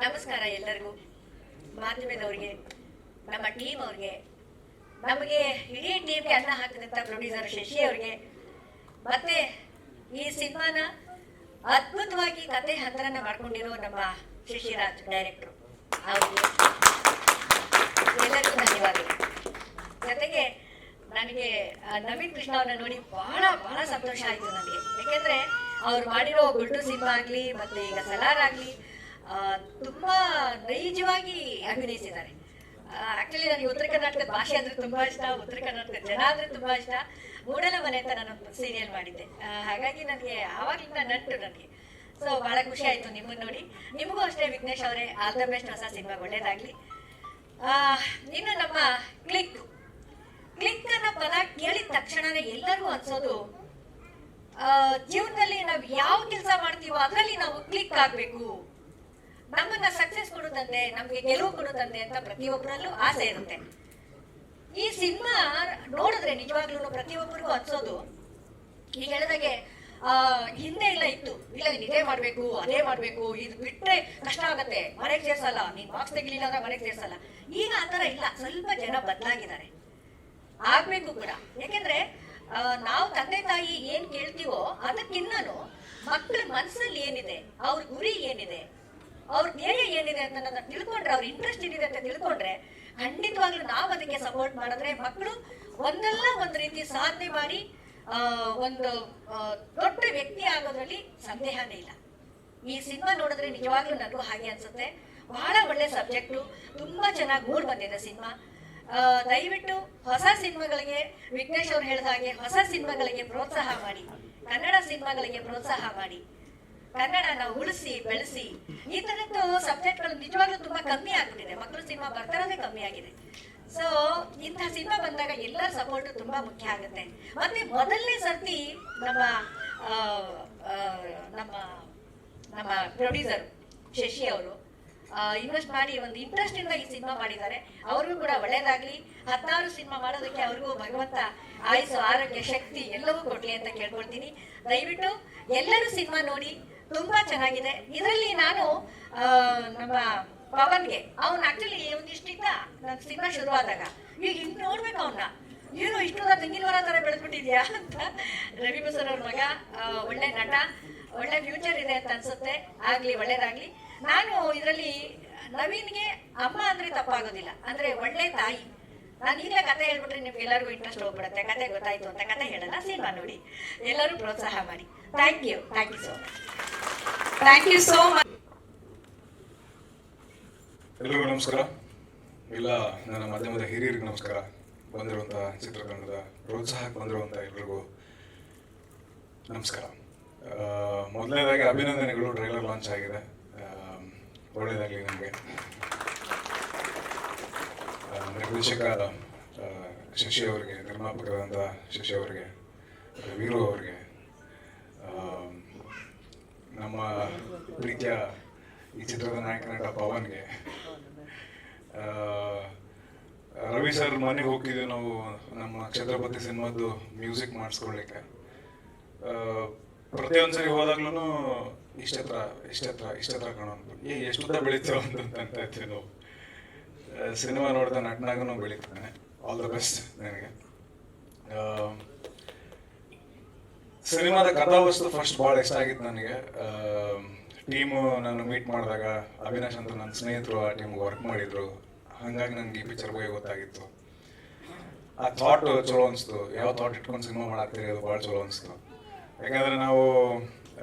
ನಮಸ್ಕಾರ ಎಲ್ಲರಿಗೂ, ಮಾಧ್ಯಮದವರಿಗೆ, ನಮ್ಮ ಟೀಮ್ ಅವ್ರಿಗೆ, ನಮಗೆ ಇಡೀ ಟೀಮ್ಗೆ ಅನ್ನ ಹಾಕಿದಂಥ ಪ್ರೊಡ್ಯೂಸರ್ ಶಶಿ ಅವ್ರಿಗೆ, ಮತ್ತೆ ಈ ಸಿನಿಮಾನ ಅದ್ಭುತವಾಗಿ ಕತೆ ಹಂತರನ್ನ ಮಾಡ್ಕೊಂಡಿರೋ ನಮ್ಮ ಶಶಿರಾಜ್ ಡೈರೆಕ್ಟ್ರು ಅವ್ರಿಗೆ ಎಲ್ಲರಿಗೂ ಧನ್ಯವಾದಗಳು. ಜೊತೆಗೆ ನನಗೆ ನವೀನ್ ಕೃಷ್ಣ ಅವ್ರನ್ನ ನೋಡಿ ಬಹಳ ಬಹಳ ಸಂತೋಷ ಆಯಿತು ನನಗೆ. ಯಾಕೆಂದ್ರೆ ಅವ್ರು ಮಾಡಿರೋ ಗುಲ್ಟು ಸಿನಿಮಾ ಆಗಲಿ ಮತ್ತೆ ಈಗ ಸಲಾರ್ ಆಗಲಿ ತುಂಬಾ ನೈಜವಾಗಿ ಅಭಿನಯಿಸಿದ್ದಾರೆ. ಆಕ್ಚುಲಿ ನನಗೆ ಉತ್ತರ ಕರ್ನಾಟಕದ ಭಾಷೆ ಅಂದ್ರೆ ತುಂಬಾ ಇಷ್ಟ, ಉತ್ತರ ಕರ್ನಾಟಕದ ಜನ ಅಂದ್ರೆ ತುಂಬಾ ಇಷ್ಟ. ಮೂಡಲ ಮನೆ ಅಂತ ನಾನು ಸೀರಿಯಲ್ ಮಾಡಿದ್ದೆ, ಹಾಗಾಗಿ ನನಗೆ ಆವಾಗಲಿಂದ ನಂಟು ನನಗೆ. ಸೊ ಬಹಳ ಖುಷಿ ಆಯ್ತು ನಿಮ್ಮನ್ನ ನೋಡಿ. ನಿಮಗೂ ಅಷ್ಟೇ ವಿಘ್ನೇಶ್ ಅವರೇ, ಆಲ್ ದ ಬೆಸ್ಟ್, ಹೊಸ ಸಿನಿಮಾ ಒಳ್ಳೇದಾಗ್ಲಿ. ಇನ್ನು ನಮ್ಮ ಕ್ಲಿಕ್ ಅನ್ನೋ ಪದ ಕೇಳಿದ ತಕ್ಷಣನೇ ಎಲ್ಲರಿಗೂ ಅನ್ಸೋದು ಜೀವನದಲ್ಲಿ ನಾವು ಯಾವ ಕೆಲಸ ಮಾಡ್ತೀವೋ ಅದರಲ್ಲಿ ನಾವು ಕ್ಲಿಕ್ ಆಗ್ಬೇಕು, ನಮ್ಮನ್ನ ಸಕ್ಸಸ್ ಕೊಡುತ್ತಂತೆ, ನಮ್ಗೆ ಗೆಲುವು ಕೊಡುತ್ತಂತೆ ಅಂತ ಪ್ರತಿಯೊಬ್ಬರಲ್ಲೂ ಆಸೆ ಇರುತ್ತೆ. ಈ ಸಿನಿಮಾ ನೋಡಿದ್ರೆ ನಿಜವಾಗ್ಲೂ ಪ್ರತಿಯೊಬ್ಬರಿಗೂ ಅನ್ಸೋದು, ಈಗ ಹೇಳಿದಾಗೆ ಹಿಂದೆ ಇಲ್ಲ ಇತ್ತು, ಇಲ್ಲ ನೀನ್ ಇದೇ ಮಾಡ್ಬೇಕು ಅದೇ ಮಾಡ್ಬೇಕು, ಇದು ಬಿಟ್ರೆ ಕಷ್ಟ ಆಗತ್ತೆ, ಮನೆಗೆ ಸೇರ್ಸಲ್ಲ, ನೀನ್ ಮಾರ್ಕ್ಸ್ ತೆಗಿಲಿಲ್ಲ ಅಂದ್ರೆ ಮನೆಗೆ ಸೇರ್ಸಲ್ಲ. ಈಗ ಆತರ ಇಲ್ಲ, ಸ್ವಲ್ಪ ಜನ ಬದಲಾಗಿದ್ದಾರೆ, ಆಗ್ಬೇಕು ಕೂಡ. ಯಾಕೆಂದ್ರೆ ನಾವು ತಂದೆ ತಾಯಿ ಏನ್ ಕೇಳ್ತೀವೋ ಅದಕ್ಕಿನ್ನೂ ಮಕ್ಕಳ ಮನಸ್ಸಲ್ಲಿ ಏನಿದೆ, ಅವ್ರ ಗುರಿ ಏನಿದೆ, ಅವ್ರ ಧ್ಯೇಯ ಏನಿದೆ ಅಂತ ತಿಳ್ಕೊಂಡ್ರೆ, ಅವ್ರ ಇಂಟ್ರೆಸ್ಟ್ ಏನಿದೆ ಅಂತ ತಿಳ್ಕೊಂಡ್ರೆ, ಖಂಡಿತವಾಗ್ಲೂ ನಾವು ಅದಕ್ಕೆ ಸಪೋರ್ಟ್ ಮಾಡಿದ್ರೆ ಮಕ್ಕಳು ಒಂದಲ್ಲ ಒಂದ್ ರೀತಿ ಸಾಧನೆ ಮಾಡಿ ಒಂದು ದೊಡ್ಡ ವ್ಯಕ್ತಿ ಆಗೋದ್ರಲ್ಲಿ ಸಂದೇಹನೇ ಇಲ್ಲ. ಈ ಸಿನಿಮಾ ನೋಡಿದ್ರೆ ನಿಜವಾಗ್ಲೂ ನನಗೂ ಹಾಗೆ ಅನ್ಸುತ್ತೆ. ಬಹಳ ಒಳ್ಳೆ ಸಬ್ಜೆಕ್ಟು, ತುಂಬಾ ಚೆನ್ನಾಗಿ ಮೂಡ್ ಬಂದಿದೆ ಸಿನಿಮಾ. ದಯವಿಟ್ಟು ಹೊಸ ಸಿನಿಮಾಗಳಿಗೆ, ವಿಘ್ನೇಶ್ ಅವ್ರು ಹೇಳಿದ ಹಾಗೆ ಹೊಸ ಸಿನಿಮಾಗಳಿಗೆ ಪ್ರೋತ್ಸಾಹ ಮಾಡಿ, ಕನ್ನಡ ಸಿನಿಮಾಗಳಿಗೆ ಪ್ರೋತ್ಸಾಹ ಮಾಡಿ, ಕನ್ನಡನ ಉಳಿಸಿ ಬೆಳೆಸಿ. ಈ ತರದ್ದು ಸಬ್ಜೆಕ್ಟ್ಗಳು ನಿಜವಾಗ್ಲೂ ತುಂಬಾ ಕಮ್ಮಿ ಆಗ್ಬಿಟ್ಟಿದೆ, ಮಕ್ಕಳು ಸಿನಿಮಾ ಬರ್ತಾರದೇ ಕಮ್ಮಿ ಆಗಿದೆ. ಸೊ ಇಂತಹ ಸಿನಿಮಾ ಬಂದಾಗ ಎಲ್ಲರ ಸಪೋರ್ಟ್ ತುಂಬಾ ಮುಖ್ಯ ಆಗುತ್ತೆ. ಮತ್ತೆ ಮೊದಲನೇ ಸರ್ತಿ ನಮ್ಮ ನಮ್ಮ ನಮ್ಮ ಪ್ರೊಡ್ಯೂಸರ್ ಶಶಿ ಅವರು ಇನ್ವೆಸ್ಟ್ ಮಾಡಿ ಒಂದು ಇಂಟ್ರೆಸ್ಟ್ ಇಂದ ಈ ಸಿನಿಮಾ ಮಾಡಿದ್ದಾರೆ. ಅವ್ರಿಗೂ ಕೂಡ ಒಳ್ಳೇದಾಗ್ಲಿ. 16 ಸಿನಿಮಾ ಮಾಡೋದಕ್ಕೆ ಅವ್ರಿಗೂ ಭಗವಂತ ಆಯುಸ್ಸು, ಆರೋಗ್ಯ, ಶಕ್ತಿ ಎಲ್ಲವೂ ಕೊಡ್ಲಿ ಅಂತ ಕೇಳ್ಕೊಳ್ತೀನಿ. ದಯವಿಟ್ಟು ಎಲ್ಲರೂ ಸಿನಿಮಾ ನೋಡಿ, ತುಂಬಾ ಚೆನ್ನಾಗಿದೆ. ಇದರಲ್ಲಿ ನಾನು ನಮ್ಮ ಪವನ್ಗೆ, ಅವ್ನು ಆಕ್ಚುಲಿ ಒಂದಿಷ್ಟಿದ್ದ ನನ್ ಸಿನಿಮಾ ಶುರುವಾದಾಗ, ಈಗ ಹಿಂಗ್ ನೋಡ್ಬೇಕು ಅವನ್ನ, ಏನು ಇಷ್ಟೊಂದ ತೆಂಗಿನವರ ತರ ಬೆಳೆದ್ಬಿಟ್ಟಿದ್ಯಾ ಅಂತ. ರವಿ ಬಸರ್ ಅವ್ರ ಮಗ, ಒಳ್ಳೆ ನಟ, ಒಳ್ಳೆ ಫ್ಯೂಚರ್ ಇದೆ ಅಂತ ಅನ್ಸುತ್ತೆ. ಆಗ್ಲಿ, ಒಳ್ಳೇದಾಗ್ಲಿ. ನಾನು ಇದರಲ್ಲಿ ನವೀನ್ಗೆ ಅಮ್ಮ ಅಂದ್ರೆ ತಪ್ಪಾಗೋದಿಲ್ಲ, ಅಂದ್ರೆ ಒಳ್ಳೆ ತಾಯಿ. ನಾನು ಈಗಲೇ ಕತೆ ಹೇಳ್ಬಿಟ್ರೆ ನಿಮ್ಗೆ ಎಲ್ಲರಿಗೂ ಇಂಟ್ರೆಸ್ಟ್ ಹೋಗ್ಬಿಡುತ್ತೆ, ಕತೆ ಗೊತ್ತಾಯ್ತು ಅಂತ. ಕತೆ ಹೇಳಲ್ಲ, ಸಿನಿಮಾ ನೋಡಿ, ಎಲ್ಲರೂ ಪ್ರೋತ್ಸಾಹ ಮಾಡಿ. Thank you so much. Thank you so much. ಎಲ್ಲರಿಗೂ ನಮಸ್ಕಾರ. ಎಲ್ಲ ನನ್ನ ಮಾಧ್ಯಮದ ಹಿರಿಯರಿಗೆ ನಮಸ್ಕಾರ. ಬಂದಿರುವಂಥ ಚಿತ್ರತಂಡದ ಪ್ರೋತ್ಸಾಹಕ್ಕೆ ಬಂದಿರುವಂಥ ಎಲ್ಲರಿಗೂ ನಮಸ್ಕಾರ. ಮೊದಲನೇದಾಗಿ ಅಭಿನಂದನೆಗಳು. ಟ್ರೈಲರ್ ಲಾಂಚ್ ಆಗಿದೆ, ಒಳ್ಳೆಯದಾಗಲಿ ನಮಗೆ. ನಿರ್ದೇಶಕ ಶಶಿ ಅವರಿಗೆ, ನಿರ್ಮಾಪಕರಾದಂಥ ಶಶಿ ಅವರಿಗೆ, ವೀರು ಅವರಿಗೆ, ನಮ್ಮ ಪ್ರೀತಿಯ ಈ ಚಿತ್ರದ ನಾಯಕ ನಟ ಪವನ್ಗೆ, ರವಿ ಸರ್ ಮನೆಗೆ ಹೋಗಿದ್ವಿ ನಾವು ನಮ್ಮ ಛತ್ರಪತಿ ಸಿನಿಮಾದ್ದು ಮ್ಯೂಸಿಕ್ ಮಾಡಿಸ್ಕೊಳ್ಳಿಕ್ಕೆ. ಪ್ರತಿಯೊಂದ್ಸರಿ ಹೋದಾಗ್ಲೂ ಇಷ್ಟತ್ರ ಕಾಣೋದು, ಎಷ್ಟುದ್ದ ಬೆಳೀತೀವ ಅಂತ ಇರ್ತೀವಿ ನಾವು. ಸಿನಿಮಾ ನೋಡಿದ ನಟನಾಗೂ ನಾವು ಬೆಳೀತಾನೆ. ಆಲ್ ದ ಬೆಸ್ಟ್ ನನಗೆ. ಸಿನಿಮಾದ ಕಥಾವಸ್ತು ಫಸ್ಟ್ ಭಾಳ ಇಷ್ಟ ಆಗಿತ್ತು ನನಗೆ. ಟೀಮು ನಾನು ಮೀಟ್ ಮಾಡಿದಾಗ ಅವಿನಾಶ್ ಅಂತ ನನ್ನ ಸ್ನೇಹಿತರು ಆ ಟೀಮ್ಗೆ ವರ್ಕ್ ಮಾಡಿದ್ರು, ಹಾಗಾಗಿ ನನಗೆ ಈ ಪಿಕ್ಚರ್ ಬಗ್ಗೆ ಗೊತ್ತಾಗಿತ್ತು. ಆ ಥಾಟ್ ಚಲೋ ಅನಿಸ್ತು, ಯಾವ ಥಾಟ್ ಇಟ್ಕೊಂಡು ಸಿನಿಮಾ ಮಾಡಾಕ್ತೀರಿ ಅದು ಭಾಳ ಚಲೋ ಅನಿಸ್ತು. ಯಾಕಂದರೆ ನಾವು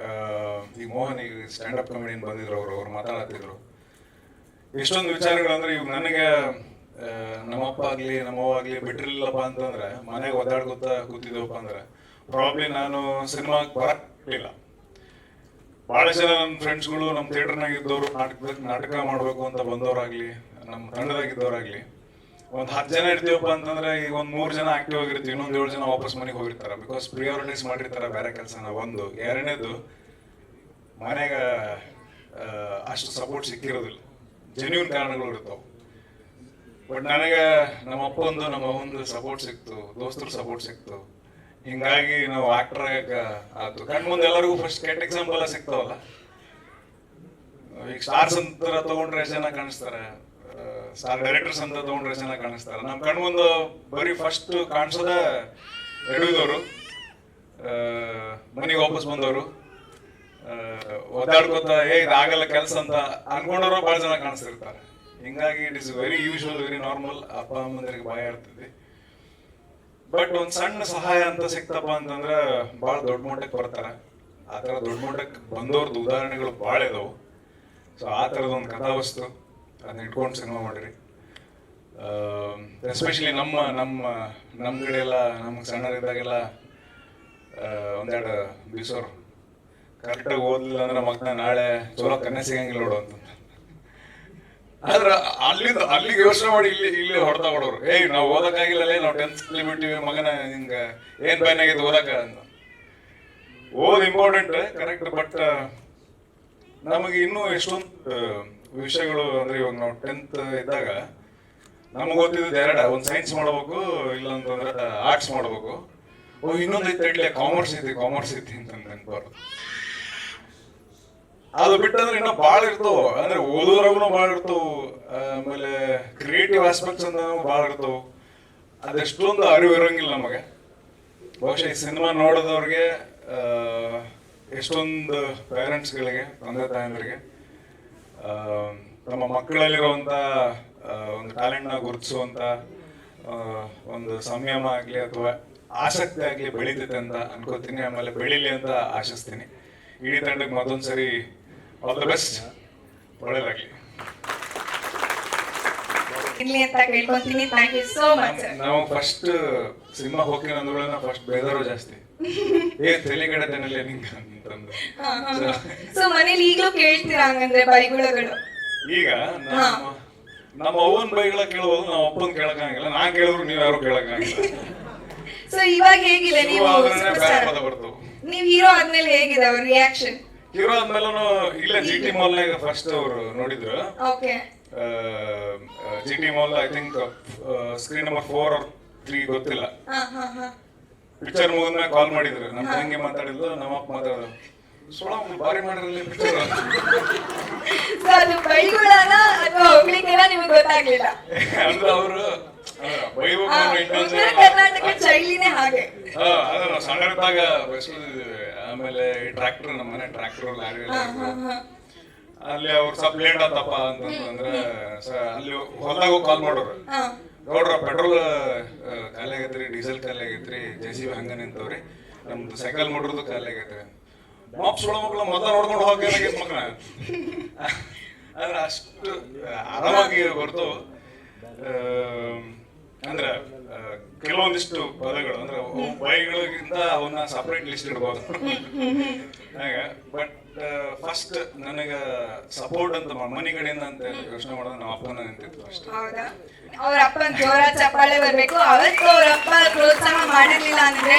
ಈ ಮೋಹನ್, ಈಗ ಸ್ಟ್ಯಾಂಡಪ್ ಕಾಮಿಡಿಯನ್ ಬಂದಿದ್ರು, ಅವ್ರು ಮಾತಾಡತ್ತಿದ್ರು ಎಷ್ಟೊಂದು ವಿಚಾರಗಳಂದ್ರೆ, ಇವಾಗ ನನಗೆ ನಮ್ಮಪ್ಪ ಆಗಲಿ ನಮ್ಮವ್ವ ಆಗಲಿ ಬಿಟ್ಟಿರ್ಲಿಲ್ಲಪ್ಪ ಅಂತಂದ್ರೆ, ಮನೆಗೆ ಒದ್ದಾಡ್ಕೊತಾ ಕೂತಿದ್ದವಪ್ಪ ಅಂದ್ರೆ ಪ್ರಾಬ್ಲಿ ನಾನು ಸಿನಿಮಾಗೆ ಬರಲಿಲ್ಲ. ಭಾಳ ಜನ ನನ್ನ ಫ್ರೆಂಡ್ಸ್ಗಳು ನಮ್ಮ ಥಿಯೇಟರ್ನಾಗ ಇದ್ದವರು, ನಾಟಕ ಮಾಡಬೇಕು ಅಂತ ಬಂದವರಾಗ್ಲಿ, ನಮ್ಮ ತಂಡದಾಗಿದ್ದವರಾಗ್ಲಿ, ಒಂದು 10 ಜನ ಇರ್ತೀವಪ್ಪ ಅಂತಂದ್ರೆ ಈಗ ಒಂದು 3 ಜನ ಆಕ್ಟಿವ್ ಆಗಿರ್ತೀವಿ, ಇನ್ನೊಂದು 7 ಜನ ವಾಪಸ್ ಮನೆಗೆ ಹೋಗಿರ್ತಾರೆ. ಬಿಕಾಸ್ ಪ್ರಿಯಾರಿಟೈಸ್ ಮಾಡಿರ್ತಾರೆ ಬೇರೆ ಕೆಲಸನ. ಒಂದು ಎರಡನೇದು, ಮನೆಗೆ ಅಷ್ಟು ಸಪೋರ್ಟ್ ಸಿಕ್ಕಿರೋದಿಲ್ಲ, ಜೆನ್ಯೂನ್ ಕಾರಣಗಳು ಇರ್ತಾವೆ. ಬಟ್ ನನಗೆ ನಮ್ಮ ಅಪ್ಪಂದು ನಮ್ಮ ಅವ್ವಂದು ಸಪೋರ್ಟ್ ಸಿಕ್ತು, ದೋಸ್ತರ ಸಪೋರ್ಟ್ ಸಿಕ್ತು. ಹಿಂಗಾಗಿ ನಾವು ಆಕ್ಟರ್ ಆಯ್ತು. ಕಣ್ ಮುಂದೆ ಎಲ್ಲರಿಗೂ ಫಸ್ಟ್ ಕೆಟ್ಟ ಎಕ್ಸಾಂಪಲ್ ಸಿಗ್ತಾವಲ್ಲ. ಈಗ ಸ್ಟಾರ್ಸ್ ಅಂತ ತಗೊಂಡ್ರೆ ಎಷ್ಟು ಜನ ಕಾಣಿಸ್ತಾರೆ, ಸ್ಟಾರ್ ಡೈರೆಕ್ಟರ್ಸ್ ಅಂತ ತಗೊಂಡ್ರೆ ಎಷ್ಟು ಜನ ಕಾಣಿಸ್ತಾರೆ. ನಮ್ಮ ಕಣ್ಮುಂದು ಬರೀ ಫಸ್ಟ್ ಕಾಣಿಸೋದೇ ಎಡವಿದವರು, ಮನೆಗೆ ವಾಪಸ್ ಬಂದವರು, ಒದ್ದಾಡ್ಕೋತ ಇದಾಗಲ್ಲ ಕೆಲಸ ಅಂತ ಅನ್ಕೊಂಡವರು ಭಾಳ ಜನ ಕಾಣಿಸ್ತಿರ್ತಾರೆ. ಹಿಂಗಾಗಿ it is very usual, very normal. ಅಪ್ಪ ಅಮ್ಮಂದ್ರಿಗೆ ಭಯ ಇರ್ತೈತಿ. ಬಟ್ ಒಂದ್ ಸಣ್ಣ ಸಹಾಯ ಅಂತ ಸಿಕ್ತಪ್ಪ ಅಂತಂದ್ರೆ ಭಾಳ ದೊಡ್ಡ ಮಟ್ಟಕ್ಕೆ ಬರ್ತಾರೆ. ಆ ಥರ ದೊಡ್ಡ ಮಟ್ಟಕ್ಕೆ ಬಂದವ್ರದ್ದು ಉದಾಹರಣೆಗಳು ಭಾಳ ಇದಾವು. ಸೊ ಆ ಥರದ ಒಂದು ಕಥಾವಸ್ತು ಅದನ್ನ ಇಟ್ಕೊಂಡು ಸಿನಿಮಾ ಮಾಡಿರಿ. ಎಸ್ಪೆಷಲಿ ನಮ್ಮ ನಮ್ಮ ನಮ್ಮ ಕಡೆ ಎಲ್ಲ ನಮ್ಗೆ ಸಣ್ಣರಿದ್ದಾಗೆಲ್ಲ ಒಂದೆರಡು ಬೀಸೋರು ಕರೆಕ್ಟಾಗಿ ಓದಲಿಲ್ಲ ಅಂದ್ರೆ ಮಕ್ಕಳ ನಾಳೆ ಚಲೋ ಕನ್ಯೆ ಸಿಗಂಗಿಲ್ಲ ನೋಡು ಅಂತ. ಆದ್ರೆ ಅಲ್ಲಿಗೆ ಯೋಚನೆ ಮಾಡಿ ಇಲ್ಲಿ ಹೊಡೆದ ಹೊಡೋರು, ನಾವು ಓದಕ್ಕಾಗಿಲ್ಲ, ನಾವು 10th ಬಿಟ್ಟಿವಿ, ಮಗನ ಹಿಂಗ ಏನ್ ಬ್ಯಾನ್ ಆಗೈತೆ ಓದಕ್ಕ ಅಂತ. ಓದ್ ಇಂಪಾರ್ಟೆಂಟ್ ಕರೆಕ್ಟ್, ಬಟ್ ನಮಗೆ ಇನ್ನೂ ಎಷ್ಟೊಂದು ವಿಷಯಗಳು ಅಂದ್ರೆ ಇವಾಗ ನಾವು 10th ಇದ್ದಾಗ ನಮಗೆ ಗೊತ್ತಿದ್ದು ಎರಡು, ಒಂದು ಸೈನ್ಸ್ ಮಾಡ್ಬೇಕು, ಇಲ್ಲ ಅಂತಂದ್ರೆ ಆರ್ಟ್ಸ್ ಮಾಡ್ಬೇಕು. ಇನ್ನೊಂದು ಐತೆ ಇಡ್ಲಿ ಕಾಮರ್ಸ್ ಐತಿ ಅಂತ ನೆನ್ಪಾರು. ಅದು ಬಿಟ್ಟಂದ್ರೆ ಇನ್ನೂ ಭಾಳ ಇರ್ತವು, ಅಂದ್ರೆ ಓದೋದ್ರಾಗೂ ಭಾಳ ಇರ್ತವು, ಆಮೇಲೆ ಕ್ರಿಯೇಟಿವ್ ಆಸ್ಪೆಕ್ಟ್ಸ್ ಅಂತ ಭಾಳ ಇರ್ತವು. ಅದೆಷ್ಟೊಂದು ಅರಿವು ಇರೋಂಗಿಲ್ಲ ನಮಗೆ. ಬಹುಶಃ ಈ ಸಿನಿಮಾ ನೋಡೋದವ್ರಿಗೆ, ಎಷ್ಟೊಂದು ಪೇರೆಂಟ್ಸ್ಗಳಿಗೆ, ತಂದೆ ತಾಯಂದ್ರಿಗೆ ತಮ್ಮ ಮಕ್ಕಳಲ್ಲಿರುವಂಥ ಒಂದು ಟ್ಯಾಲೆಂಟ್ನ ಗುರುತಿಸುವಂಥ ಒಂದು ಸಂಯಮ ಆಗಲಿ ಅಥವಾ ಆಸಕ್ತಿ ಆಗಲಿ ಬೆಳೀತೈತೆ ಅಂತ ಅನ್ಕೋತೀನಿ. ಆಮೇಲೆ ಬೆಳೀಲಿ ಅಂತ ಆಶಿಸ್ತೀನಿ. ಇಡೀ ತಂಡಕ್ಕೆ ಮತ್ತೊಂದು ಸರಿ ಆಲ್ ದ ಬೆಸ್ಟ್, ಒಳ್ಳೆದಾಗಲಿ. ಇರ್ಲಿ ಅಂತ ಕೇಳ್ಕೊಂತೀನಿ. Thank you so much. ನಾವು ಫಸ್ಟ್ ಸಿನಿಮಾ ಹೋಗ್ತೀನಿ ಅಂದ್ಗಳನ್ನ ಫಸ್ಟ್ ಬೇದಾರು ಜಾಸ್ತಿ, ತಲೆ ಕಡೆತನಲ್ಲ ನಿಂಗೆ ಅಂತಂದು. ಸೊ ಮನೇಲಿ ಈಗಲೂ ಕೇಳ್ತೀರಾ ಹಂಗಂದ್ರೆ ಬೈಗುಳಗಳು? ಈಗ ನಮ್ಮ ಅವ್ವನ ಬೈಗಳ ಕೇಳ್ಬೋದು, ನಮ್ಮ ಅಪ್ಪನ ಕೇಳಕ್ಕಾಗಿಲ್ಲ. ನಾ ಕೇಳಿದ್ರು ನೀವು ಯಾರು ಕೇಳಕ್ಕಾಗಿಲ್ಲ. ಸೊ ಇವಾಗ ಹೇಗಿದೆ ನೀವು ಬರ್ತವು? ನೀವು ಹೀರೋ ಆದ್ಮೇಲೆ ಹೇಗಿದೆ ಅವ್ರ ರಿಯಾಕ್ಷನ್? ಹೀರೋ ಆದ್ಮೇಲೂ ಇಲ್ಲ GT ಮಾಲ್ನಾಗ ಫಸ್ಟ್ ಅವರು ನೋಡಿದ್ರು. Okay. GT mall I think screen number 4 or 3 ಗೊತ್ತಿಲ್ಲ. ಪಿಕ್ಚರ್ ಮುಗಿದ್ಮೇಲೆ ಕಾಲ್ ಮಾಡಿದ್ರು. ನಮ್ಮ ತಂಗಿ ಮಾತಾಡಿದ್ಲು, ನಮ್ಮ ಅಪ್ಪ ಮಾತಾಡಿದ್ರು, ಬಾರಿ ಮಾಡಿರಲಿ ಪಿಕ್ಚರ್. ಅದು ಬೈಗುಳನ ಅಥವಾ ಹೊಗಳಿಕೆನ ನಿಮಗೆ ಗೊತ್ತಾಗ್ಲಿಲ್ಲ ಅಂದ್ರೆ ಅವರು ಉತ್ತರ ಕರ್ನಾಟಕ ಶೈಲಿನೇ ಹಾಗೆ. ಅದ ಸಣ್ಣದಾಗ ಬಯಸಿದ್ವಿ. ಆಮೇಲೆ ಟ್ರ್ಯಾಕ್ಟರ್, ನಮ್ಮ ಮನೆ ಟ್ರ್ಯಾಕ್ಟರ್ ಲಾರಿ ಅಲ್ಲಿ ಅವ್ರು ಸ್ವಲ್ಪ ಲೇಟ್ ಆತಪ್ಪ ಅಂತಂದ್ರೆ ಅಲ್ಲಿ ಹೊಲದಾಗ ಕಾಲ್ ಮಾಡೋರು, ನೋಡ್ರ ಪೆಟ್ರೋಲ್ ಖಾಲಿ ಆಗೈತ್ರಿ, ಡೀಸೆಲ್ ಖಾಲಿ ಆಗೈತ್ರಿ, JCB ಹಂಗ ನಿಂತವ್ರಿ, ನಮ್ದು ಸೈಕಲ್ ಮೋಟ್ರದ್ದು ಖಾಲಿ ಆಗೈತ್ರಿ. ಮಾಪ್ಸ್ ಮಕ್ಕಳು ಮೊದಲ ನೋಡ್ಕೊಂಡು ಹೋಗೈತೆ ಮಕ್ಕಳ. ಆದ್ರೆ ಅಷ್ಟು ಆರಾಮಾಗಿ ಹೊರತು ಅಂದ್ರೆ ಕೆಲವೊಂದಿಷ್ಟು ಪದಗಳು ಅಂದ್ರೆ ಬೈಗಳಿಗಿಂತ ಅವನ್ನ ಸಪರೇಟ್ ಲಿಸ್ಟ್ ಇಡ್ಬೋದು. ಹಾಗ ಬಟ್ ಫಸ್ಟ್ ನನಗ ಸಪೋರ್ಟ್ ಅಂತ ಮನೆ ಕಡೆಯಿಂದ ಅಂತ ಯೋಚನೆ ಮಾಡೋದು ನಮ್ಮ ಅಪ್ಪನ ನಿಂತಿತ್ತು ಅಷ್ಟೇ. ಹೌದಾ? ಅವ್ರ ಅಪ್ಪನ ಜೋರ ಚಪ್ಪಾಳೆ ಬರ್ಬೇಕು. ಅವತ್ತು ಅವ್ರ ಅಪ್ಪ ಪ್ರೋತ್ಸಾಹ ಮಾಡಿರ್ಲಿಲ್ಲ ಅಂದ್ರೆ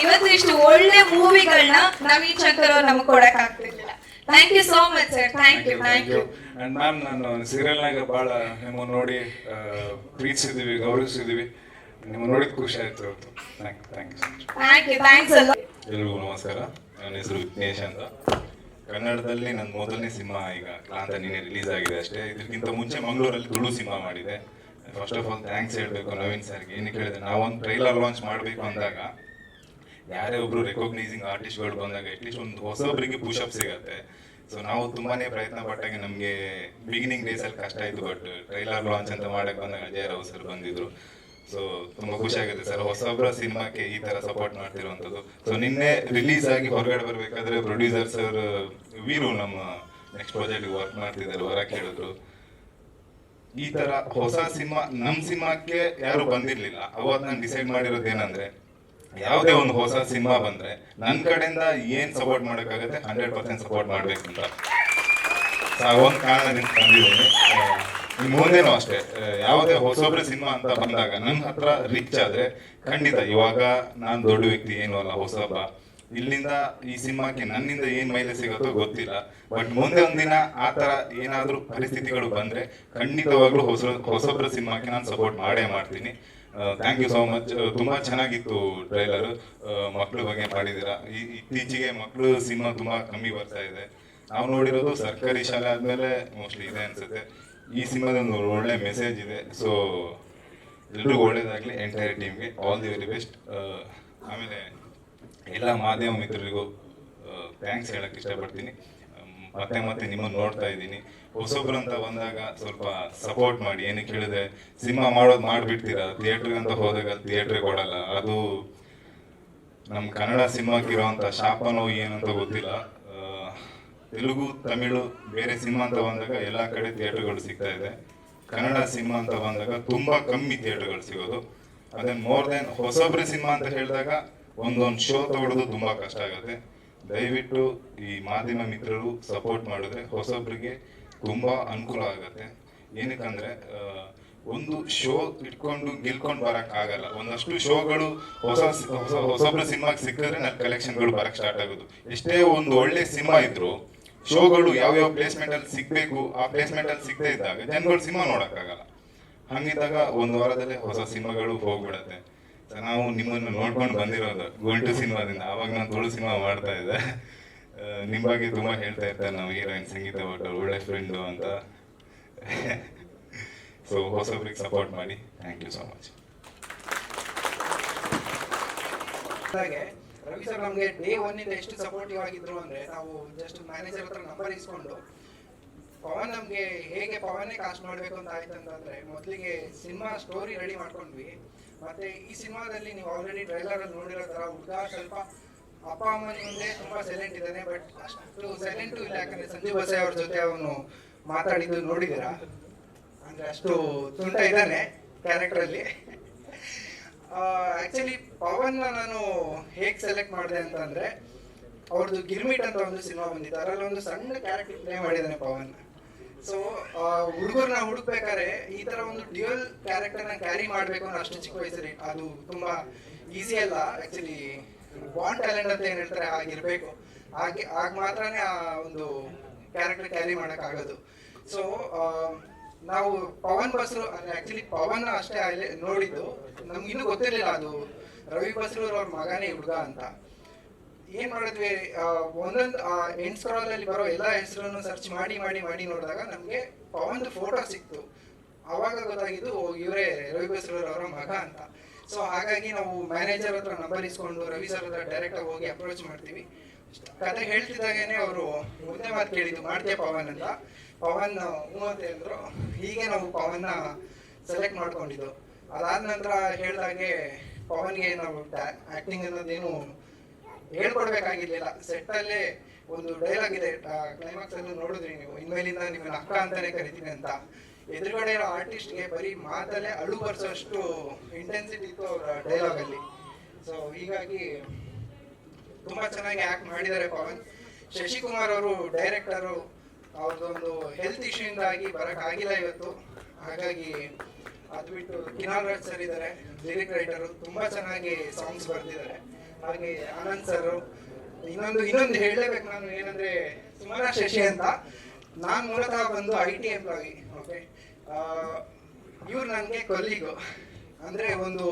ಇವತ್ತು ಇಷ್ಟು ಒಳ್ಳೆ ಮೂವಿಗಳನ್ನ ನವೀನ್ ಶಂಕರ್ ಅವ್ರು ನಮ್ಗೆ ಕೊಡಕ್ ಆಗ್ತಿರ್ಲಿಲ್ಲ. Thank you so much sir. Thank you. And ma'am, ನಾನು ಸೀರಿಯಲ್ನಾಗ ಭಾಳ ನಿಮ್ಮನ್ನು ನೋಡಿ ಪ್ರೀತಿಸಿದೀವಿ, ಗೌರವಿಸಿದೀವಿ. ನಿಮ್ಮನ್ನು ನೋಡಿದ ಖುಷಿ ಆಯ್ತು. Thank you. ಥ್ಯಾಂಕ್ಸ್ ಅಲ್ಲ. ಎಲ್ರಿಗೂ ನಮಸ್ಕಾರ. ನನ್ನ ಹೆಸರು ವಿಘ್ನೇಶ್ ಅಂತ. ಕನ್ನಡದಲ್ಲಿ ನನ್ನ ಮೊದಲನೇ ಸಿನಿಮಾ ಈಗ ಕ್ಲಾಂತ ನಿನ್ನೆ ರಿಲೀಸ್ ಆಗಿದೆ ಅಷ್ಟೇ. ಇದಕ್ಕಿಂತ ಮುಂಚೆ ಮಂಗಳೂರಲ್ಲಿ ತುಳು ಸಿನಿಮಾ ಮಾಡಿದೆ. ಫಸ್ಟ್ ಆಫ್ ಆಲ್ ಥ್ಯಾಂಕ್ಸ್ ಹೇಳಬೇಕು ನವೀನ್ ಸರ್ಗೆ. ಏನಕ್ಕೆ ಹೇಳಿದ್ರೆ, ನಾವೊಂದು ಟ್ರೈಲರ್ ಲಾಂಚ್ ಮಾಡಬೇಕು ಅಂದಾಗ ಯಾರೇ ಒಬ್ರು ರೆಕಾಗ್ನೈಸಿಂಗ್ ಆರ್ಟಿಸ್ಟ್ಗಳು ಬಂದಾಗ ಅಟ್ಲೀಸ್ಟ್ ಒಂದು ಹೊಸೊಬ್ಬರಿಗೆ ಪುಷಪ್ ಸಿಗತ್ತೆ. ಸೊ ನಾವು ತುಂಬಾನೇ ಪ್ರಯತ್ನ ಪಟ್ಟಾಗ ನಮಗೆ ಬಿಗಿನಿಂಗ್ ಡೇಸಲ್ಲಿ ಕಷ್ಟ ಆಯಿತು. ಬಟ್ ಟ್ರೈಲರ್ ಲಾಂಚ್ ಅಂತ ಮಾಡಕ್ಕೆ ಬಂದಾಗ ಅಜಯ್ ರಾವ್ ಸರ್ ಬಂದಿದ್ರು. ಸೊ ತುಂಬಾ ಖುಷಿ ಆಗುತ್ತೆ ಸರ್, ಹೊಸೊಬ್ಬರ ಸಿನಿಮಾಕ್ಕೆ ಈ ತರ ಸಪೋರ್ಟ್ ಮಾಡ್ತಿರುವಂಥದ್ದು. ಸೊ ನಿನ್ನೆ ರಿಲೀಸ್ ಆಗಿ ಹೊರಗಡೆ ಬರ್ಬೇಕಾದ್ರೆ ಪ್ರೊಡ್ಯೂಸರ್ ಸರ್ ವೀರು ನಮ್ಮ ನೆಕ್ಸ್ಟ್ ಪ್ರಾಜೆಕ್ಟ್ ವರ್ಕ್ ಮಾಡ್ತಿದ್ದಾರೆ, ಹೊರಕ್ಕೆ ಹೇಳಿದ್ರು ಈ ತರ ಹೊಸ ಸಿನಿಮಾ ನಮ್ಮ ಸಿನಿಮಾಕ್ಕೆ ಯಾರು ಬಂದಿರ್ಲಿಲ್ಲ. ಅವತ್ತು ನಾನು ಡಿಸೈಡ್ ಮಾಡಿರೋದು ಏನಂದ್ರೆ, ಯಾವುದೇ ಒಂದು ಹೊಸ ಸಿನಿಮಾ ಬಂದ್ರೆ ನನ್ನ ಕಡೆಯಿಂದ ಏನ್ ಸಪೋರ್ಟ್ ಮಾಡೋಕ್ಕಾಗತ್ತೆ 100% ಸಪೋರ್ಟ್ ಮಾಡ್ಬೇಕು ಅಂತ. ಒಂದು ಕಾರಣದಿಂದ ತಂದಿದ್ದೀನಿ. ಮುಂದೇನು ಅಷ್ಟೇ, ಯಾವುದೇ ಹೊಸೊಬ್ರ ಸಿನಿಮಾ ಅಂತ ಬಂದಾಗ ನನ್ನ ಹತ್ರ ರಿಚ್ ಆದ್ರೆ ಖಂಡಿತ, ಇವಾಗ ನಾನು ದೊಡ್ಡ ವ್ಯಕ್ತಿ ಏನು ಅಲ್ಲ, ಹೊಸೊಬ್ಬ, ಇಲ್ಲಿಂದ ಈ ಸಿನಿಮಾಕ್ಕೆ ನನ್ನಿಂದ ಏನ್ ಮೈಲೇಜ್ ಸಿಗುತ್ತೋ ಗೊತ್ತಿಲ್ಲ. ಬಟ್ ಮುಂದೆ ಒಂದಿನ ಆ ತರ ಏನಾದ್ರೂ ಪರಿಸ್ಥಿತಿಗಳು ಬಂದ್ರೆ ಖಂಡಿತವಾಗ್ಲೂ ಹೊಸೊಬ್ರ ಸಿನಿಮಾಕ್ಕೆ ನಾನು ಸಪೋರ್ಟ್ ಮಾಡೇ ಮಾಡ್ತೀನಿ. Thank you so much. ತುಂಬಾ ಚೆನ್ನಾಗಿತ್ತು ಟ್ರೈಲರ್. ಮಕ್ಳ ಬಗ್ಗೆ ಮಾಡಿದ್ದೀರಾ. ಇತ್ತೀಚೆಗೆ ಮಕ್ಕಳು ಸಿನಿಮಾ ತುಂಬಾ ಕಮ್ಮಿ ಬರ್ತಾ ಇದೆ. ನಾವು ನೋಡಿರೋದು ಸರ್ಕಾರಿ ಶಾಲೆ ಆದ್ಮೇಲೆ ಮೋಸ್ಟ್ಲಿ ಇದೆ ಅನ್ಸುತ್ತೆ. ಈ ಸಿನಿಮಾದೊಂದು ಒಳ್ಳೆ ಮೆಸೇಜ್ ಇದೆ. ಸೊ ಎಲ್ರಿಗೂ ಒಳ್ಳೇದಾಗ್ಲಿ, ಎಂಟೈರ್ ಟೀಮ್ಗೆ ಆಲ್ ದಿ ವೆರಿ ಬೆಸ್ಟ್. ಆಮೇಲೆ ಎಲ್ಲ ಮಾಧ್ಯಮ ಮಿತ್ರರಿಗೂ ಥ್ಯಾಂಕ್ಸ್ ಹೇಳಕ್ ಇಷ್ಟಪಡ್ತೀನಿ. ಮತ್ತೆ ಮತ್ತೆ ನಿಮ್ಮನ್ನು ನೋಡ್ತಾ ಇದ್ದೀನಿ. ಹೊಸೊಬ್ರು ಅಂತ ಬಂದಾಗ ಸ್ವಲ್ಪ ಸಪೋರ್ಟ್ ಮಾಡಿ. ಏನಕ್ಕೆ ಹೇಳಿದ್ರೆ ಸಿನಿಮಾ ಮಾಡೋದು ಮಾಡಿಬಿಡ್ತೀರಾ, ಥಿಯೇಟ್ರಿಗೆ ಅಂತ ಹೋದಾಗ ಥಿಯೇಟ್ರಿಗೆ ಕೊಡಲ್ಲ. ಅದು ನಮ್ಮ ಕನ್ನಡ ಸಿನಿಮಾಕ್ಕಿರೋವಂಥ ಶಾಪನೋ ಏನಂತ ಗೊತ್ತಿಲ್ಲ. ತೆಲುಗು, ತಮಿಳು, ಬೇರೆ ಸಿನಿಮಾ ಅಂತ ಬಂದಾಗ ಎಲ್ಲ ಕಡೆ ಥಿಯೇಟರ್ಗಳು ಸಿಗ್ತಾ ಇದೆ. ಕನ್ನಡ ಸಿನಿಮಾ ಅಂತ ಬಂದಾಗ ತುಂಬಾ ಕಮ್ಮಿ ಥಿಯೇಟರ್ಗಳು ಸಿಗೋದು. ಅದನ್ನ ಮೋರ್ ದೆನ್ ಹೊಸೊಬ್ರು ಸಿನಿಮಾ ಅಂತ ಹೇಳಿದಾಗ ಒಂದೊಂದು ಶೋ ತಗೊಳ್ಳೋದು ತುಂಬಾ ಕಷ್ಟ ಆಗುತ್ತೆ. ದಯವಿಟ್ಟು ಈ ಮಾಧ್ಯಮ ಮಿತ್ರರು ಸಪೋರ್ಟ್ ಮಾಡಿದ್ರೆ ಹೊಸೊಬ್ರಿಗೆ ತುಂಬಾ ಅನುಕೂಲ ಆಗುತ್ತೆ. ಏನಕ್ಕಂದ್ರೆ ಒಂದು ಶೋ ಇಟ್ಕೊಂಡು ಗೆಲ್ಕೊಂಡು ಬರಕ್ ಆಗಲ್ಲ. ಒಂದಷ್ಟು ಶೋಗಳು ಹೊಸೊಬ್ರು ಸಿನಿಮಾಗೆ ಸಿಕ್ಕಿದ್ರೆ ನನ್ನ ಕಲೆಕ್ಷನ್ಗಳು ಬರಕ್ ಸ್ಟಾರ್ಟ್ ಆಗೋದು. ಎಷ್ಟೇ ಒಂದು ಒಳ್ಳೆ ಸಿನಿಮಾ ಇದ್ರು ಶೋಗಳು ಯಾವ್ಯಾವ ಪ್ಲೇಸ್ಮೆಂಟ್ ಅಲ್ಲಿ ಸಿಗ್ಬೇಕು ಆ ಪ್ಲೇಸ್ಮೆಂಟ್ ಅಲ್ಲಿ ಸಿಗದೆ ಇದ್ದಾಗ ಜನಗಳು ಸಿನಿಮಾ ನೋಡಕ್ಕಾಗಲ್ಲ. ಹಂಗಿದ್ದಾಗ ಒಂದು ವಾರದಲ್ಲೇ ಹೊಸ ಸಿನಿಮಾಗಳು ಹೋಗ್ಬಿಡತ್ತೆ. ನಾವು ನಿಮ್ಮನ್ನು ನೋಡ್ಕೊಂಡು ಬಂದಿರೋದು ಗೋಲ್ಟು ಸಿನಿಮಾದಿಂದ. ಅವಾಗ ನಾನು ತುಳು ಸಿನಿಮಾ ಮಾಡ್ತಾ ಇದ್ದೆ. ನಿಮ್ಮ ಬಗ್ಗೆ ತುಂಬಾ ಹೇಳ್ತಾ ಇರ್ತಾರೆ ನಾವು ಹೀರೋಯಿನ್ ಸಂಗೀತ ಭಟ್ ಒಳ್ಳೆ ಫ್ರೆಂಡು ಅಂತ. ಸೊ ಹೊಸಬ್ರಿಗೆ ಸಪೋರ್ಟ್ ಮಾಡಿ. Thank you so much. Ravi sir ನಮಗೆ ಡೇ ಒನ್ ಇಂದ ಎಷ್ಟು ಸಪೋರ್ಟಿವ್ ಆಗಿದ್ರು ಅಂದ್ರೆ, ನಾವು ಜಸ್ಟ್ ಮ್ಯಾನೇಜರ್ ಹತ್ರ ನಂಬರ್ ಇಸ್ಕೊಂಡು ಪವನ್ ನಮ್ಗೆ ಹೇಗೆ ಪವನ್ನೇ ಕಾಸ್ಟ್ ಮಾಡ್ಬೇಕು ಅಂತ ಆಯ್ತು ಅಂತಂದ್ರೆ, ಮೊದಲಿಗೆ ಸಿನಿಮಾ ಸ್ಟೋರಿ ರೆಡಿ ಮಾಡ್ಕೊಂಡ್ವಿ. ಮತ್ತೆ ಈ ಸಿನಿಮಾದಲ್ಲಿ ನೀವು ಆಲ್ರೆಡಿ ಟ್ರೈಲರ್ ಅಲ್ಲಿ ನೋಡಿರೋ ತರ ಹುಡುಗ ಸ್ವಲ್ಪ ಅಪ್ಪ ಅಮ್ಮನ ಮುಂದೆ ತುಂಬಾ ಸೈಲೆಂಟ್ ಇದ್ದಾನೆ. ಬಟ್ ಅಷ್ಟು ಸೈಲೆಂಟು ಇಲ್ಲ, ಯಾಕಂದ್ರೆ ಸಂಜೀವ್ ಬಸೆ ಅವ್ರ ಜೊತೆ ಅವನು ಮಾತಾಡಿದ್ದು ನೋಡಿದ್ದೀರಾ. ಅಂದ್ರೆ ಅಷ್ಟು ತುಂಟ ಇದ್ದಾನೆ ಕ್ಯಾರೆಕ್ಟರ್ ಅಲ್ಲಿ. ಆಕ್ಚುಲಿ ಪವನ್ ನಾನು ಹೇಗ್ ಸೆಲೆಕ್ಟ್ ಮಾಡಿದೆ ಅಂತಂದ್ರೆ, ಅವ್ರದ್ದು ಗಿರ್ಮಿಟ್ ಅಂತ ಒಂದು ಸಿನಿಮಾ ಬಂದಿತ್ತು, ಅದರಲ್ಲಿ ಒಂದು ಸಣ್ಣ ಕ್ಯಾರೆಕ್ಟರ್ ಪ್ಲೇ ಮಾಡಿದ್ದಾನೆ ಪವನ್. ಸೊ ಹುಡುಗರನ್ನ ಹುಡುಕ್ಬೇಕಾದ್ರೆ ಈ ತರ ಒಂದು ಡ್ಯೂಯಲ್ ಕ್ಯಾರೆಕ್ಟರ್ನ ಕ್ಯಾರಿ ಮಾಡ್ಬೇಕು ಅನ್ನೋ ಅಷ್ಟು ಚಿಕ್ಕ ವಯಸ್ಸಲ್ಲಿ ಅದು ತುಂಬಾ ಈಸಿ ಅಲ್ಲ. ಆಕ್ಚುಲಿ ಬಾಂಡ್ ಟ್ಯಾಲೆಂಟ್ ಅಂತ ಏನ್ ಹೇಳ್ತಾರೆ ಆಗಿರ್ಬೇಕು. ಆಗ ಮಾತ್ರನೇ ಆ ಒಂದು ಕ್ಯಾರೆಕ್ಟರ್ ಕ್ಯಾರಿ ಮಾಡಕ್ ಆಗೋದು. ಸೊ ನಾವು ಪವನ್ ಬಸ್ರು ಆಕ್ಚುಲಿ ಪವನ್ ಅಷ್ಟೇ ನೋಡಿದ್ದು, ನಮ್ಗೆ ಇನ್ನೂ ಗೊತ್ತಿರ್ಲಿಲ್ಲ ಅದು ರವಿ ಬಸ್ರೂರ್ ಅವ್ರ ಮಗನೇ ಹುಡುಗ ಅಂತ. ಏನ್ ಮಾಡಿದ್ವಿ, ಒಂದೊಂದು ಎಂಡ್ ಸ್ಕ್ರಾಲ್ ಅಲ್ಲಿ ಬರೋ ಎಲ್ಲಾ ಹೆಸರನ್ನು ಸರ್ಚ್ ಮಾಡಿ ಮಾಡಿ ಮಾಡಿ ನೋಡಿದಾಗ ನಮ್ಗೆ ಪವನ್ ಫೋಟೋ ಸಿಕ್ತು. ಅವಾಗ ಗೊತ್ತಾಗಿದ್ದು ಇವರೇ ರವಿ ಬಸ್ರೂರ್ ಅವರ ಮಗ ಅಂತ. ಸೊ ಹಾಗಾಗಿ ನಾವು ಮ್ಯಾನೇಜರ್ ಹತ್ರ ನಂಬರ್ ಇಸ್ಕೊಂಡು ರವಿ ಸರ್ ಹತ್ರ ಡೈರೆಕ್ಟ್ ಆಗಿ ಹೋಗಿ ಅಪ್ರೋಚ್ ಮಾಡ್ತೀವಿ. ಕತೆ ಹೇಳ್ತಿದ್ದಾಗೇನೆ ಅವರು ಮುಂದೆ ಮಾತು ಕೇಳಿದ್ದು, ಮಾಡ್ತೀಯ ಪವನ್ ಅಂತ. ಪವನ್ ಹ್ಞೂ ಅಂತ ಹೇಳಿದ್ರು. ಹೀಗೆ ನಾವು ಪವನ್ನ ಸೆಲೆಕ್ಟ್ ಮಾಡ್ಕೊಂಡಿದ್ದು. ಅದಾದ ನಂತರ ಹೇಳ್ದಾಗೆ ಪವನ್ಗೆ ನಾವು ಆಕ್ಟಿಂಗ್ ಅನ್ನೋದೇನು ಹೇಳ್ಕೊಡ್ಬೇಕಾಗಿರ್ಲಿಲ್ಲ. ಸೆಟ್ ಅಲ್ಲೇ ಒಂದು ಡೈಲಾಗ್ ಇದೆ, ಕ್ಲೈಮ್ಯಾಕ್ಸ್ ಅಲ್ಲಿ ನೋಡಿದ್ರಿ ನೀವು, ಇನ್ಮೇಲಿಂದ ನಿಮ್ಮನ್ನ ಅಕ್ಕ ಅಂತಾನೆ ಕರಿತೀನಿ ಅಂತ. ಎದುರುಗಡೆ ಇರೋ ಆರ್ಟಿಸ್ಟ್ಗೆ ಬರೀ ಮಾತಲ್ಲೇ ಅಳು ಬರ್ಸೋಷ್ಟು ಇಂಟೆನ್ಸಿಟಿ ಇತ್ತು ಅವರ ಡೈಲಾಗ್ ಅಲ್ಲಿ. ಸೊ ಹೀಗಾಗಿ ತುಂಬಾ ಚೆನ್ನಾಗಿ ಆಕ್ಟ್ ಮಾಡಿದ್ದಾರೆ ಪವನ್. ಶಶಿಕುಮಾರ್ ಅವರು ಡೈರೆಕ್ಟರು, ಅವ್ರದ್ದೊಂದು ಹೆಲ್ತ್ ಇಶ್ಯೂ ಇಂದಾಗಿ ಬರಕ್ ಆಗಿಲ್ಲ ಇವತ್ತು. ಹಾಗಾಗಿ ಅದು ಬಿಟ್ಟು ಕಿನಾಲ್ ರಾಜ್ ಸರ್ ಇದ್ದಾರೆ, ಲಿರಿಕ್ ರೈಟರು, ತುಂಬಾ ಚೆನ್ನಾಗಿ ಸಾಂಗ್ಸ್ ಬರ್ತಿದ್ದಾರೆ. ಹಾಗೆ ಆನಂದ್ ಸರ್. ಇನ್ನೊಂದು ಹೇಳಲೇಬೇಕು ನಾನು, ಏನಂದ್ರೆ ಸುಮನಾ ಶಶಿ ಅಂತ. ನಾನ್ ಮೂಲತಃ ಬಂದು IT ಎಂಪ್ಲಾಯಿ. ಓಕೆ, ಇವ್ರು ನನಗೆ ಕೊಲ್ಲಿಗು. ಅಂದ್ರೆ ಒಂದು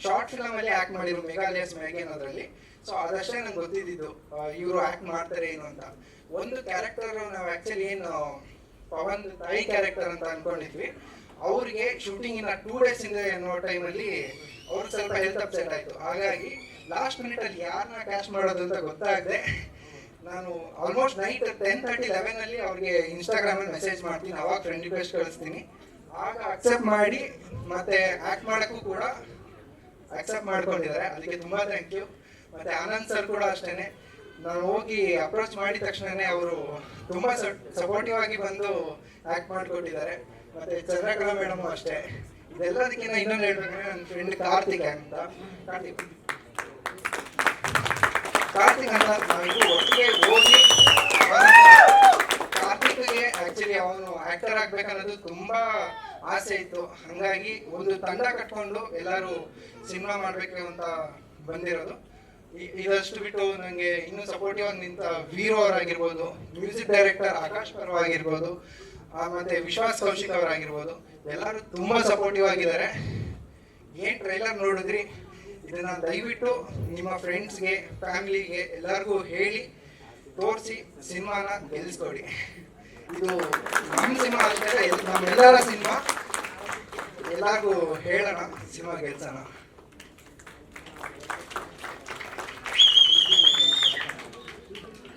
ಶಾರ್ಟ್ ಫಿಲಮ್ ಅಲ್ಲಿ ಆಕ್ಟ್ ಮಾಡಿದ್ರು, ಮೆಗಾಲಿಯಸ್ ಮ್ಯಾಗಿ ಅನ್ನೋದ್ರಲ್ಲಿ. ಸೊ ಅದಷ್ಟೇ ನಂಗೆ ಗೊತ್ತಿದ್ದು ಇವರು ಆಕ್ಟ್ ಮಾಡ್ತಾರೆ ಏನು ಅಂತ. ಒಂದು ಕ್ಯಾರೆಕ್ಟರ್ ನಾವು ಆಕ್ಚುಲಿ ಏನು ಪವನ್ ತಾಯಿ ಕ್ಯಾರೆಕ್ಟರ್ ಅಂತ ಅನ್ಕೊಂಡಿದ್ವಿ. ಅವ್ರಿಗೆ ಶೂಟಿಂಗ್ ಇನ್ನ 2 days ಇಂದ ಅನ್ನೋ ಟೈಮಲ್ಲಿ ಅವ್ರಿಗೆ ಸ್ವಲ್ಪ ಹೆಲ್ತ್ ಅಪ್ಸೆಟ್ ಆಯ್ತು. ಹಾಗಾಗಿ ಲಾಸ್ಟ್ ಮಿನಿಟ್ ಅಲ್ಲಿ ಯಾರನ್ನ ಕ್ಯಾಶ್ ಮಾಡೋದು ಅಂತ ಗೊತ್ತಾಗದೆ ನಾನು ಆಲ್ಮೋಸ್ಟ್ ನೈಟ್ 10:30, 11 ಅಲ್ಲಿ ಅವ್ರಿಗೆ ಇನ್ಸ್ಟಾಗ್ರಾಮ್ ಅಲ್ಲಿ ಮೆಸೇಜ್ ಮಾಡ್ತೀನಿ. ಅವಾಗ ಫ್ರೆಂಡ್ ರಿಕ್ವೆಸ್ಟ್ ಕಳಿಸ್ತೀನಿ. ಆಗ ಅಕ್ಸೆಪ್ಟ್ ಮಾಡಿ ಮತ್ತೆ ಆಕ್ಟ್ ಮಾಡಕ್ಕೂ ಕೂಡ ಅಕ್ಸೆಪ್ಟ್ ಮಾಡ್ಕೊಂಡಿದ್ದಾರೆ. ಅದಕ್ಕೆ ತುಂಬಾ ಥ್ಯಾಂಕ್ ಯು. ಮತ್ತೆ ಆನಂದ್ ಸರ್ ಕೂಡ ಅಷ್ಟೇನೆ, ನಾನು ಹೋಗಿ ಅಪ್ರೋಚ್ ಮಾಡಿದ ತಕ್ಷಣನೇ ಅವರು ತುಂಬಾ ಸಪೋರ್ಟಿವ್ ಆಗಿ ಬಂದು ಆಕ್ಟ್ ಮಾಡಿಕೊಟ್ಟಿದ್ದಾರೆ. ಮತ್ತೆ ಚಂದ್ರಕಲಾ ಮೇಡಮ್ ಅಷ್ಟೇ. ಇದೆಲ್ಲದಕ್ಕಿಂತ ಇನ್ನೊಂದು ಹೇಳ್ಬೇಕಂದ್ರೆ ನನ್ನ ಫ್ರೆಂಡ್ ಕಾರ್ತಿಕ್ ಅಂತ ನಾವಿಗೂ ಒಟ್ಟಿಗೆ ಹೋಗಿ, ಕಾರ್ತಿಕ್ಗೆ ಆಕ್ಚುಲಿ ಅವನು ಆಕ್ಟರ್ ಆಗ್ಬೇಕನ್ನೋದು ತುಂಬಾ ಆಸೆ ಇತ್ತು. ಹಂಗಾಗಿ ಒಂದು ತಂಡ ಕಟ್ಕೊಂಡು ಎಲ್ಲರೂ ಸಿನಿಮಾ ಮಾಡ್ಬೇಕು ಅಂತ ಬಂದಿರೋದು. ಇದಷ್ಟು ಬಿಟ್ಟು ನಂಗೆ ಇನ್ನೂ ಸಪೋರ್ಟಿವ್ ಆಗಿ ನಿಂತ ವೀರು ಅವರಾಗಿರ್ಬೋದು, ಮ್ಯೂಸಿಕ್ ಡೈರೆಕ್ಟರ್ ಆಕಾಶ್ ಪರ್ವ ಆಗಿರ್ಬೋದು, ಮತ್ತೆ ವಿಶ್ವಾಸ್ ಕೌಶಿಕ್ ಅವರಾಗಿರ್ಬೋದು, ಎಲ್ಲರೂ ತುಂಬಾ ಸಪೋರ್ಟಿವ್ ಆಗಿದ್ದಾರೆ. ಏನ್ ಟ್ರೈಲರ್ ನೋಡಿದ್ರಿ, ಇದನ್ನ ದಯವಿಟ್ಟು ನಿಮ್ಮ ಫ್ರೆಂಡ್ಸ್ಗೆ, ಫ್ಯಾಮಿಲಿಗೆ ಎಲ್ಲರಿಗೂ ಹೇಳಿ ತೋರಿಸಿ ಸಿನಿಮಾನ ಗೆಲ್ಲಿಸ್ಕೊಡಿ. ಇದು ನಮ್ಮ ಸಿನಿಮಾ ಅಷ್ಟೇ, ನಮ್ಮೆಲ್ಲರ ಸಿನಿಮಾ. ಎಲ್ಲರಿಗೂ ಹೇಳೋಣ, ಸಿನಿಮಾ ಗೆಲ್ಸೋಣ.